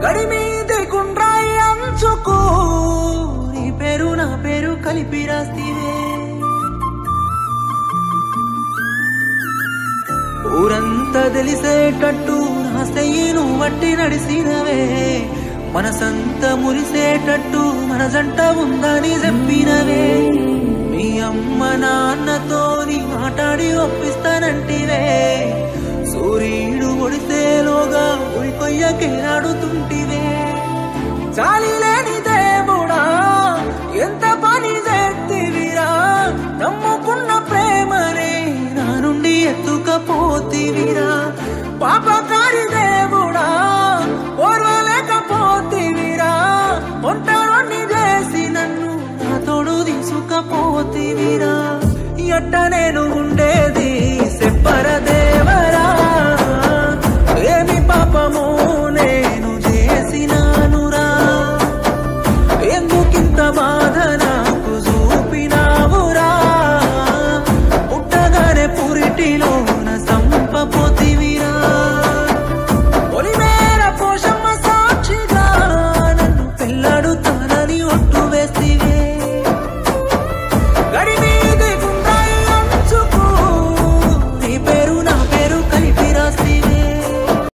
గడిమీది గుండ్రాయి అంచుకు నీ పేరు నా పేరు కలిపి రాస్తివే. ఊరంతా తెలిసేటట్టు నా చెయ్యిను వట్టి నడిసినవే. మనసంతా మురిసేటట్టు మన జంట ఉందని చెప్పినవే. మీ అమ్మ నాన్నతోని మాట్లాడి ఒప్పిస్తానంటివే. సూర్యుడు ఒడిసేలోగా ఉరికొయ్యకే నాడుతుంటివే. చాలి